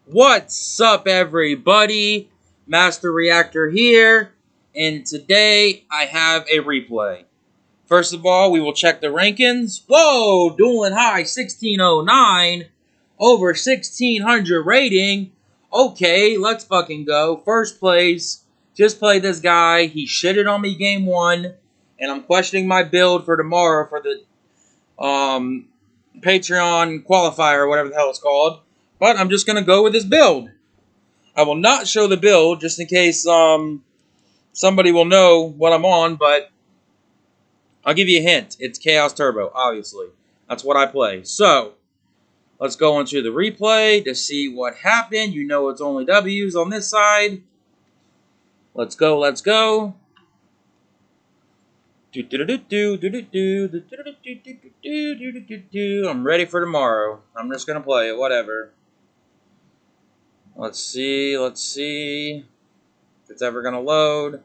What's up, everybody? Master Reactor here, and today I have a replay. First of all, we will check the rankings. Whoa, Duelinghigh 1609 over 1600 rating. Okay, let's fucking go. First place, just played this guy. He shitted on me game one, and I'm questioning my build for tomorrow for the Patreon qualifier or whatever the hell it's called. But I'm just going to go with his build. I will not show the build just in case somebody will know what I'm on, but I'll give you a hint. It's Chaos Turbo, obviously. That's what I play. So, let's go into the replay to see what happened. You know it's only W's on this side. Let's go, let's go. I'm ready for tomorrow. I'm just going to play it, whatever. Let's see if it's ever going to load.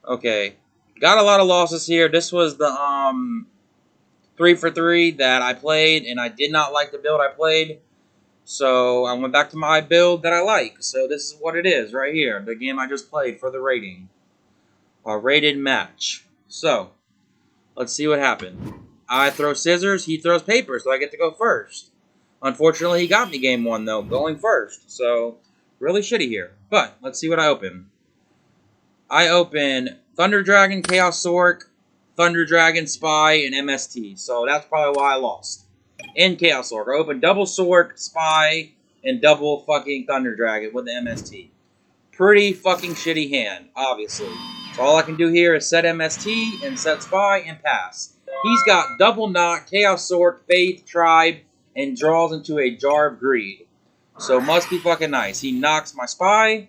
Okay, got a lot of losses here. This was the 3 for 3 that I played, and I did not like the build I played. So I went back to my build that I like. So this is what it is right here, the game I just played for the rating. A rated match. So, let's see what happened. I throw scissors, he throws paper, so I get to go first. Unfortunately, he got me game one, though, going first. So, really shitty here. But, let's see what I open. I open Thunder Dragon, Chaos Sork, Thunder Dragon, Spy, and MST. So, that's probably why I lost. In Chaos Sork. I opened double Sork, Spy, and double fucking Thunder Dragon with the MST. Pretty fucking shitty hand, obviously. So, all I can do here is set MST and set Spy and pass. He's got double knock, Chaos Sork, Faith, Tribe, and draws into a Jar of Greed. So must be fucking nice. He knocks my Spy.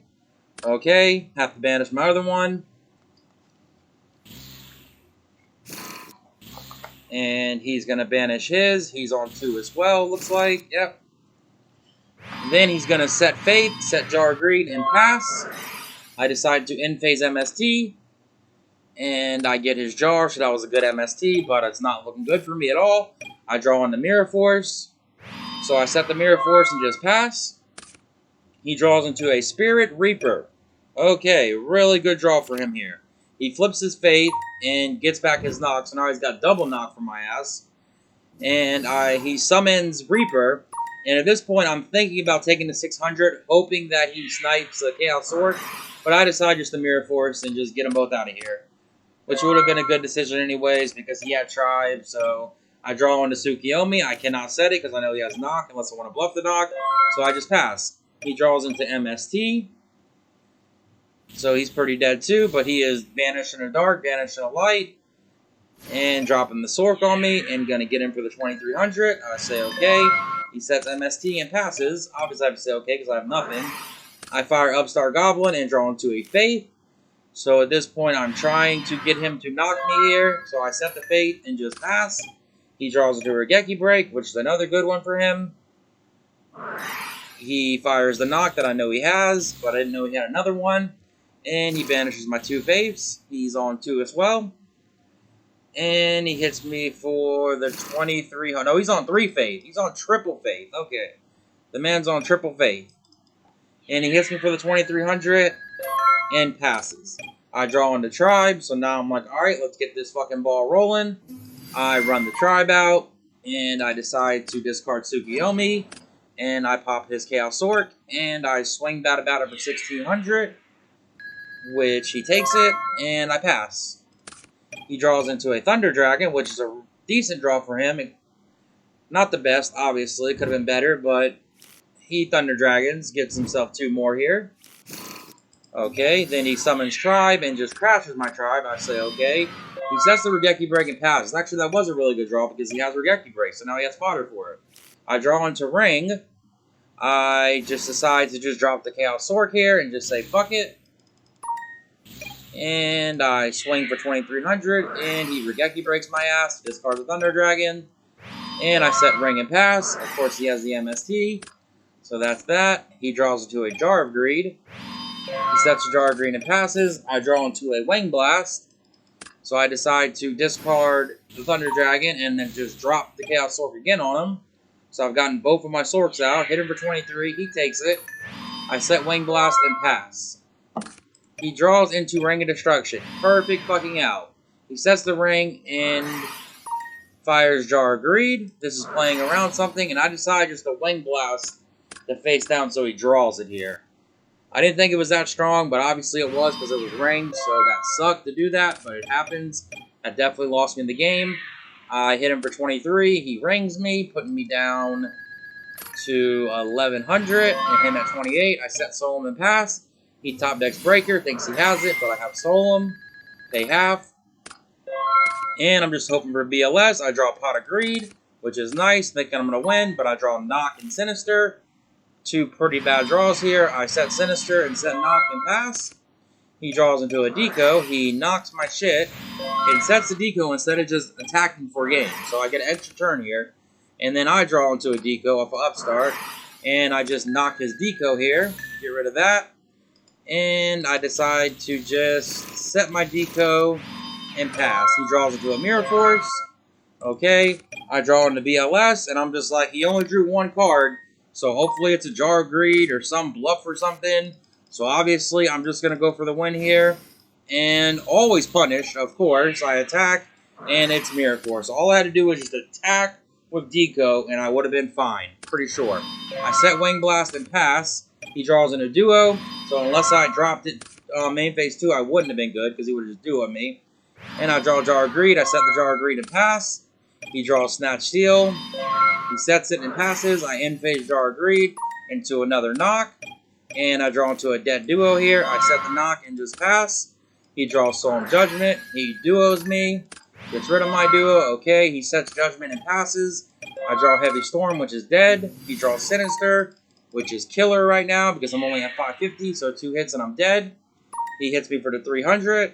Okay, have to banish my other one. And he's going to banish his. He's on 2 as well, looks like. Yep. Then he's going to set Faith, set Jar of Greed, and pass. I decide to end phase MST. And I get his Jar, so that was a good MST, but it's not looking good for me at all. I draw on the Mirror Force. So I set the Mirror Force and just pass. He draws into a Spirit Reaper. Okay, really good draw for him here. He flips his Faith and gets back his knock, so now he's got double knock for my ass. And he summons Reaper. And at this point, I'm thinking about taking the 600, hoping that he snipes the Chaos Sword. But I decide just to Mirror Force and just get them both out of here. Which would have been a good decision anyways, because he had Tribe, so I draw on to Yugioh. I cannot set it, because I know he has knock, unless I want to bluff the knock. So I just pass. He draws into MST. So he's pretty dead too, but he is banished in a dark, banished in a light. And dropping the Sork on me, and going to get him for the 2300. I say okay. He sets MST and passes. Obviously I have to say okay, because I have nothing. I fire Upstart Goblin and draw into a Faith. So at this point, I'm trying to get him to knock me here. So I set the Faith and just pass. He draws into a Regeki Break, which is another good one for him. He fires the knock that I know he has, but I didn't know he had another one. And he banishes my 2 Faiths. He's on 2 as well. And he hits me for the 2300. No, he's on 3 Faith. He's on triple Faith. Okay. The man's on triple Faith. And he hits me for the 2300. And passes. I draw on the Tribe, so now I'm like, alright, let's get this fucking ball rolling. I run the Tribe out, and I decide to discard Yugioh, and I pop his Chaos Sork, and I swing that about it for 1600, which he takes it, and I pass. He draws into a Thunder Dragon, which is a decent draw for him. Not the best, obviously, could have been better, but he Thunder Dragons, gets himself 2 more here. Okay, then he summons Tribe and just crashes my Tribe. I say okay. He sets the Regeki Break and passes. Actually, that was a really good draw because he has Regeki Break, so now he has fodder for it. I draw into Ring. I just decide to just drop the Chaos Sork here and just say fuck it. And I swing for 2300, and he Regeki Breaks my ass, discards the Thunder Dragon. And I set Ring and pass. Of course, he has the MST. So that's that. He draws into a Jar of Greed. He sets a Jar of Greed and passes. I draw into a Wing Blast. So I decide to discard the Thunder Dragon and then just drop the Chaos Sork again on him. So I've gotten both of my Sorks out. Hit him for 23. He takes it. I set Wing Blast and pass. He draws into Ring of Destruction. Perfect fucking out. He sets the ring and fires Jar of Greed. This is playing around something, and I decide just to Wing Blast the face down so he draws it here. I didn't think it was that strong, but obviously it was because it was ringed, so that sucked to do that, but it happens. That definitely lost me in the game. I hit him for 23. He rings me, putting me down to 1100, and him at 28. I set Solemn and pass. He top decks Breaker, thinks he has it, but I have Solemn. Pay half. And I'm just hoping for BLS. I draw Pot of Greed, which is nice, thinking I'm going to win, but I draw Knock and Sinister. Two pretty bad draws here. I set Sinister and set Knock and pass. He draws into a Deco. He knocks my shit and sets the Deco instead of just attacking for game. So I get an extra turn here. And then I draw into a Deco off of Upstart. And I just knock his Deco here. Get rid of that. And I decide to just set my Deco and pass. He draws into a Mirror Force. Okay. I draw into BLS. And I'm just like, he only drew one card. So hopefully it's a Jar of Greed or some bluff or something. So obviously I'm just going to go for the win here. And always punish, of course. I attack and it's Mirror Force. All I had to do was just attack with Deco and I would have been fine. Pretty sure. I set Wing Blast and pass. He draws in a duo. So unless I dropped it main phase 2, I wouldn't have been good because he would have just duoed me. And I draw Jar of Greed. I set the Jar of Greed and pass. He draws Snatch Steel. He sets it and passes. I end phase Jar of Greed into another knock. And I draw into a dead duo here. I set the knock and just pass. He draws Solemn Judgment. He duos me. Gets rid of my duo. Okay, he sets Judgment and passes. I draw Heavy Storm, which is dead. He draws Sinister, which is killer right now because I'm only at 550. So 2 hits and I'm dead. He hits me for the 300.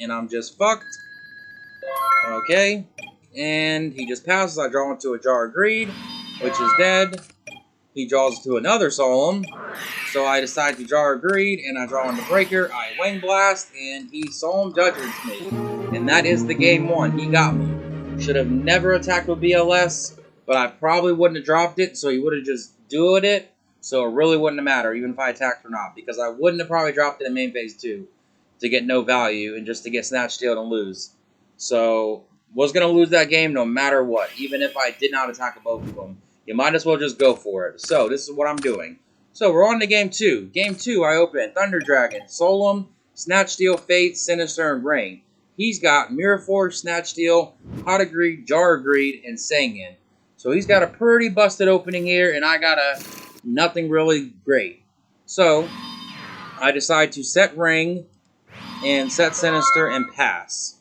And I'm just fucked. Okay. And he just passes. I draw into a Jar of Greed, which is dead. He draws to another Solemn. So I decide to Jar of Greed, and I draw into Breaker. I Wing Blast, and he Solemn Judgments me. And that is the game 1. He got me. Should have never attacked with BLS, but I probably wouldn't have dropped it, so he would have just duoed it. So it really wouldn't have mattered, even if I attacked or not, because I wouldn't have probably dropped it in main phase 2 to get no value and just to get Snatch Steel and lose. So was going to lose that game no matter what, even if I did not attack both of them. You might as well just go for it. So this is what I'm doing. So we're on to game 2. Game 2, I open Thunder Dragon, Solemn, Snatch Steel, Fate, Sinister, and Ring. He's got Mirror Force, Snatch Steel, Pot of Greed, Jar of Greed, and Sangin. So he's got a pretty busted opening here, and I got a nothing really great. So I decide to set Ring and set Sinister and pass.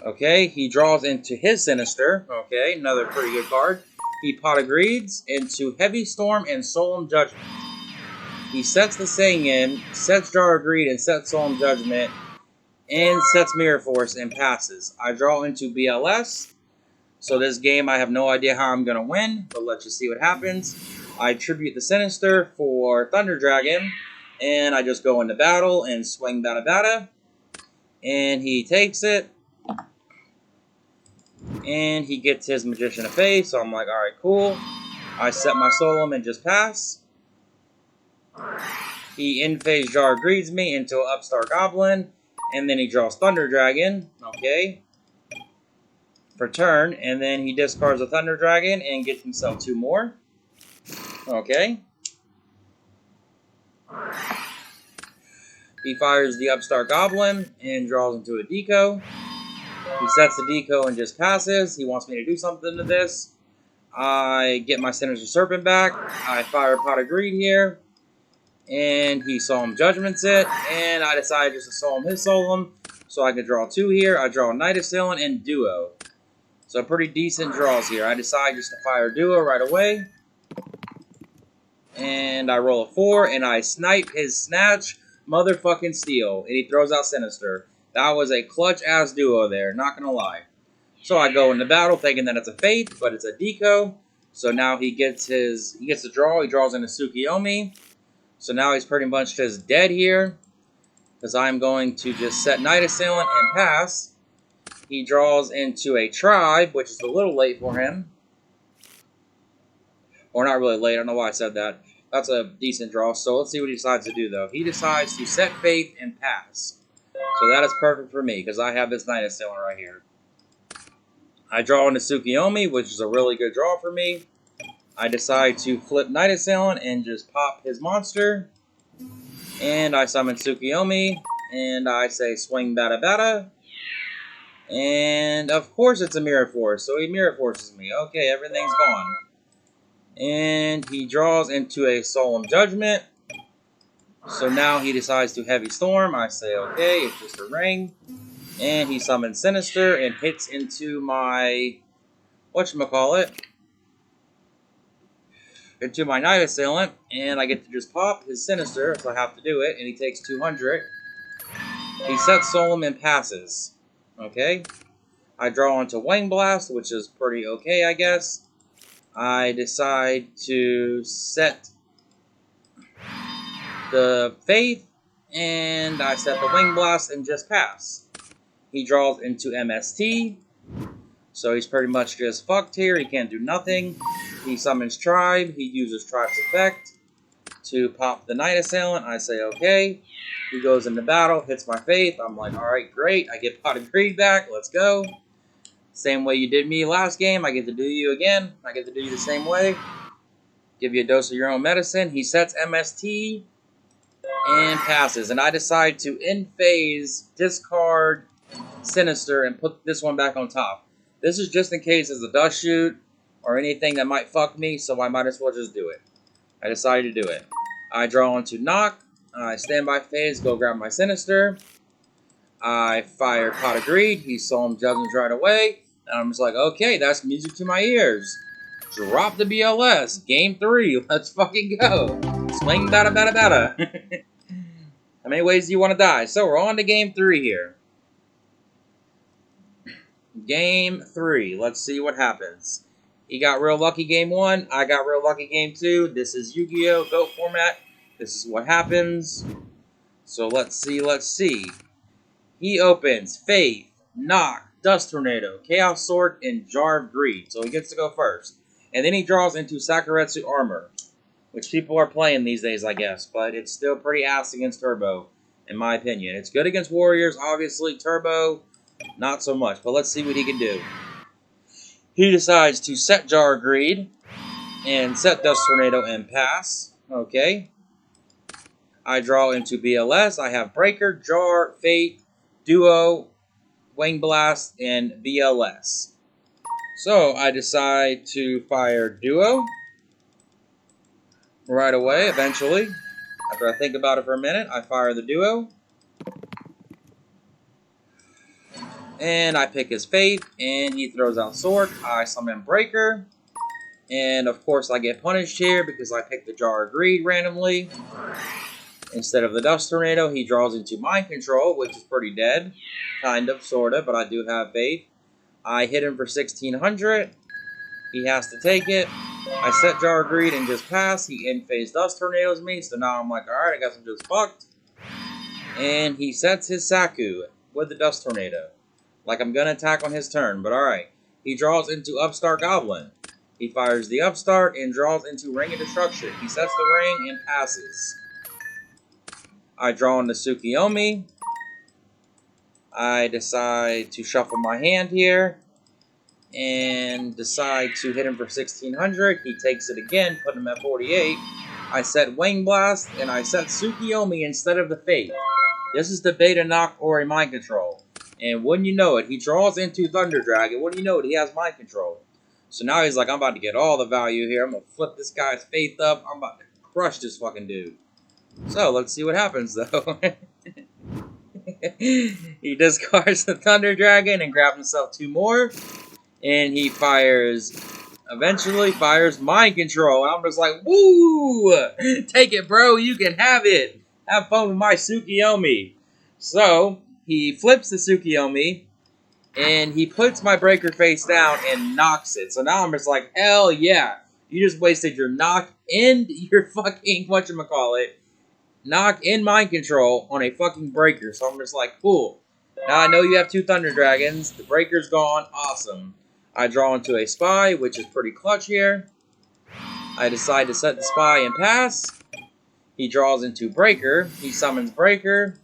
Okay, he draws into his Sinister. Okay, another pretty good card. He Pot of Greeds into Heavy Storm and Solemn Judgment. He sets the Sangin, sets Jar of Greed, and sets Solemn Judgment, and sets Mirror Force and passes. I draw into BLS. So this game, I have no idea how I'm going to win, but let's just see what happens. I tribute the Sinister for Thunder Dragon, and I just go into battle and swing Bada Bada. And he takes it. And he gets his Magician of Faith, so I'm like, alright, cool. I set my Solemn and just pass. He in-phase Jar Greeds me into an Upstart Goblin, and then he draws Thunder Dragon, okay, for turn, and then he discards a Thunder Dragon and gets himself 2 more, okay. He fires the Upstart Goblin and draws into a Deco. He sets the Deco and just passes. He wants me to do something to this. I get my Sinister Serpent back. I fire Pot of Greed here. And he Solemn Judgments it. And I decide just to Solemn his Solemn. So I can draw 2 here. I draw Night Assailant and Duo. So pretty decent draws here. I decide just to fire Duo right away. And I roll a 4. And I snipe his Snatch motherfucking Steel. And he throws out Sinister. That was a clutch-ass duo there, not going to lie. So I go into battle thinking that it's a Fate, but it's a Deco. So now he gets the draw. He draws into Tsukiyomi. So now he's pretty much just dead here. Because I'm going to just set Night Assailant and pass. He draws into a Tribe, which is a little late for him. Or not really late. I don't know why I said that. That's a decent draw. So let's see what he decides to do, though. He decides to set Faith and pass. So that is perfect for me, because I have this Night Assailant right here. I draw into Tsukiyomi, which is a really good draw for me. I decide to flip Night Assailant and just pop his monster. And I summon Tsukiyomi, and I say swing bada bada. And of course it's a Mirror Force, so he Mirror Forces me. Okay, everything's gone. And he draws into a Solemn Judgment. So now he decides to Heavy Storm. I say okay, it's just a ring. And he summons Sinister and hits into my, whatchamacallit, into my Night Assailant. And I get to just pop his Sinister, so I have to do it. And he takes 200. He sets Solemn and passes. Okay. I draw onto Wing Blast, which is pretty okay, I guess. I decide to set the Faith, and I set the Wing Blast and just pass. He draws into MST, so he's pretty much just fucked here. He can't do nothing. He summons Tribe. He uses Tribe's effect to pop the Night Assailant. I say okay. He goes into battle, hits my Faith. I'm like, alright, great. I get Pot of Greed back. Let's go. Same way you did me last game, I get to do you again. I get to do you the same way. Give you a dose of your own medicine. He sets MST and passes. And I decide to end phase, discard Sinister, and put this one back on top. This is just in case it's a dust shoot or anything that might fuck me, so I might as well just do it. I decided to do it. I draw onto Knock. I stand by phase, go grab my Sinister. I fire Pot of Greed. He Solemn Judgments right away. And I'm just like, okay, that's music to my ears. Drop the BLS. Game 3. Let's fucking go. Swing bada bada bada. How many ways do you want to die? So we're on to game 3 here. Game 3. Let's see what happens. He got real lucky game 1. I got real lucky game 2. This is Yu-Gi-Oh! GOAT format. This is what happens. So let's see, let's see. He opens Faith, Knock, Dust Tornado, Chaos Sword, and Jar of Greed. So he gets to go first. And then he draws into Sakuretsu Armor, which people are playing these days, I guess. But it's still pretty ass against Turbo, in my opinion. It's good against Warriors, obviously. Turbo, not so much. But let's see what he can do. He decides to set Jar of Greed and set Dust Tornado and pass. Okay. I draw into BLS. I have Breaker, Jar, Fate, Duo, Wing Blast, and BLS. So I decide to fire Duo right away, eventually. After I think about it for a minute, I fire the Duo. And I pick his Fate, and he throws out Sword. I summon Breaker. And of course I get punished here because I picked the Jar of Greed randomly. Instead of the Dust Tornado, he draws into Mind Control, which is pretty dead. Kind of, sort of, but I do have faith. I hit him for 1,600. He has to take it. I set Jar of Greed and just pass. He in-phase Dust Tornadoes me, so now I'm like, alright, I guess I'm just fucked. And he sets his Saku with the Dust Tornado. Like I'm gonna attack on his turn, but alright. He draws into Upstart Goblin. He fires the Upstart and draws into Ring of Destruction. He sets the ring and passes. I draw into Tsukiyomi. I decide to shuffle my hand here. And decide to hit him for 1,600. He takes it again, put him at 48. I set Wing Blast, and I set Tsukiyomi instead of the Fate. This is the Beta Knock or a Mind Control. And wouldn't you know it, he draws into Thunder Dragon. Wouldn't you know it, he has Mind Control. So now he's like, I'm about to get all the value here. I'm going to flip this guy's faith up. I'm about to crush this fucking dude. So, let's see what happens, though. He discards the Thunder Dragon and grabs himself 2 more. And he eventually fires Mind Control. And I'm just like, woo! Take it, bro. You can have it. Have fun with my Tsukiyomi. So, he flips the Tsukiyomi. And he puts my Breaker face down and knocks it. So now I'm just like, hell yeah. You just wasted your knock and your fucking, whatchamacallit, knock and Mind Control on a fucking Breaker. So I'm just like, cool. Now I know you have 2 Thunder Dragons. The Breaker's gone. Awesome. I draw into a Spy, which is pretty clutch here. I decide to set the spy and pass. He draws into Breaker. He summons Breaker.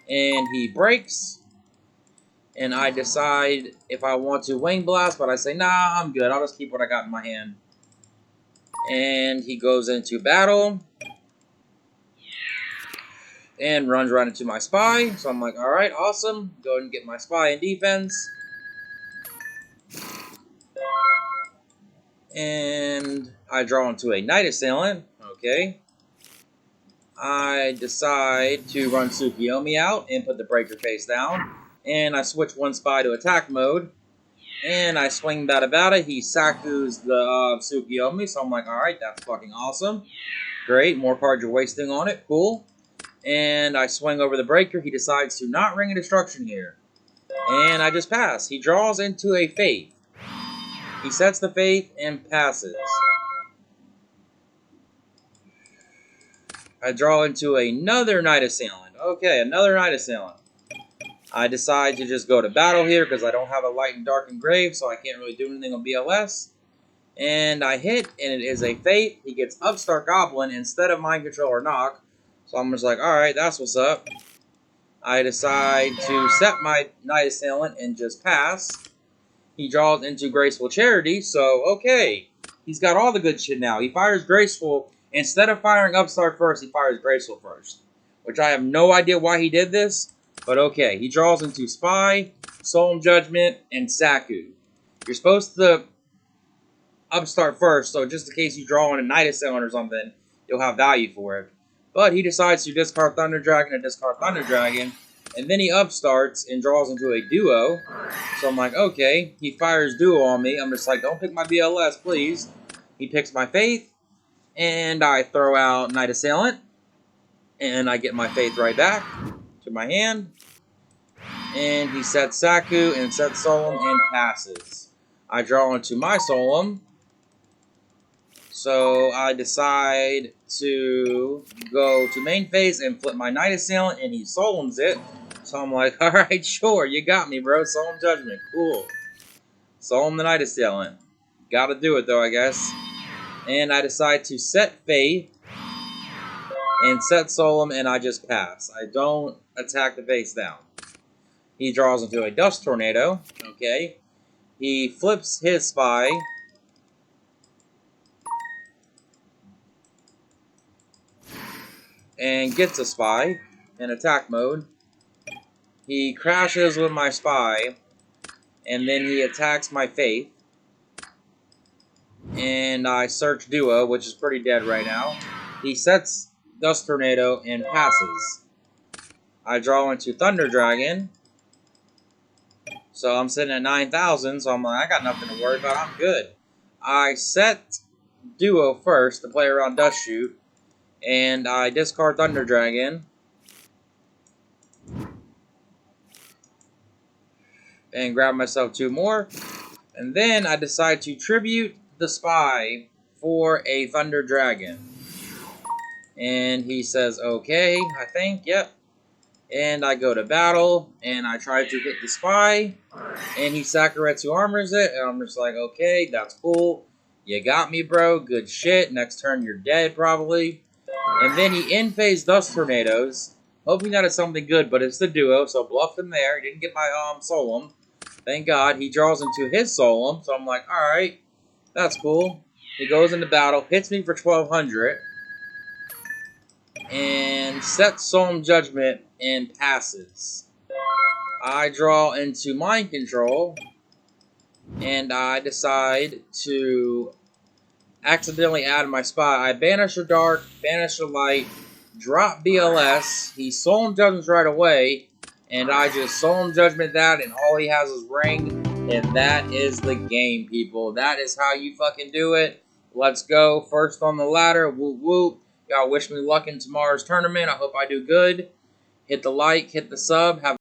And he breaks. And I decide if I want to Wing Blast, but I say, nah, I'm good. I'll just keep what I got in my hand. And he goes into battle. And runs right into my spy. So I'm like, alright, awesome. Go ahead and get my spy in defense. And I draw into a Night Assailant. Okay. I decide to run Tsukiyomi out and put the Breaker face down. And I switch one spy to attack mode. And I swing Bada. He Saku's the Tsukiyomi. So I'm like, alright, that's fucking awesome. Great, more cards you're wasting on it. Cool. And I swing over the Breaker. He decides to not Ring of Destruction here. And I just pass. He draws into a Faith. He sets the Faith and passes. I draw into another Night Assailant. Okay, another Night Assailant. I decide to just go to battle here because I don't have a Light and Dark Engrave, so I can't really do anything on BLS. And I hit, and it is a Faith. He gets Upstart Goblin instead of Mind Control or Knock. So I'm just like, alright, that's what's up. I decide to set my Night Assailant and just pass. He draws into Graceful Charity, so okay. He's got all the good shit now. He fires Graceful. Instead of firing Upstart first, he fires Graceful first. Which I have no idea why he did this, but okay. He draws into Spy, Solemn Judgment, and Saku. You're supposed to Upstart first, so just in case you draw on a Night Assailant or something, you'll have value for it. But he decides to discard Thunder Dragon and discard Thunder Dragon. And then he upstarts and draws into a Duo. So I'm like, okay. He fires Duo on me. I'm just like, don't pick my BLS, please. He picks my Faith. And I throw out Night Assailant. And I get my Faith right back to my hand. And he sets Saku and sets Solemn and passes. I draw into my Solemn. So I decide to go to main phase and flip my Night Assailant, and he Solemns it. So I'm like, alright, sure, you got me, bro. Solemn Judgment, cool. Solemn the Night Assailant. Gotta do it, though, I guess. And I decide to set Faith and set Solemn, and I just pass. I don't attack the face down. He draws into a Dust Tornado. Okay. He flips his Spy. And gets a Spy in attack mode. He crashes with my Spy. And then he attacks my Faith. And I search Duo, which is pretty dead right now. He sets Dust Tornado and passes. I draw into Thunder Dragon. So I'm sitting at 9,000, so I'm like, I got nothing to worry about, I'm good. I set Duo first to play around Dust Shoot. And I discard Thunder Dragon. And grab myself 2 more. And then I decide to tribute the Spy for a Thunder Dragon. And he says, okay, I think, yep. And I go to battle, and I try to hit the Spy. And he Sakuretsu armors it, and I'm just like, okay, that's cool. You got me, bro, good shit. Next turn, you're dead, probably. And then he in-phase Dust Tornadoes, hoping that it's something good, but it's the Duo, so bluffed him there. He didn't get my Solemn. Thank God. He draws into his Solemn, so I'm like, alright, that's cool. He goes into battle, hits me for 1,200, and sets Solemn Judgment and passes. I draw into Mind Control, and I decide to accidentally add my Spy. I banish the Dark, banish the Light, drop BLS. He Solemn Judgments right away, and I just Solemn Judgment that, and all he has is Ring, and that is the game, people. That is how you fucking do it. Let's go. First on the ladder. Whoop whoop. Y'all wish me luck in tomorrow's tournament. I hope I do good. Hit the like, hit the sub. Have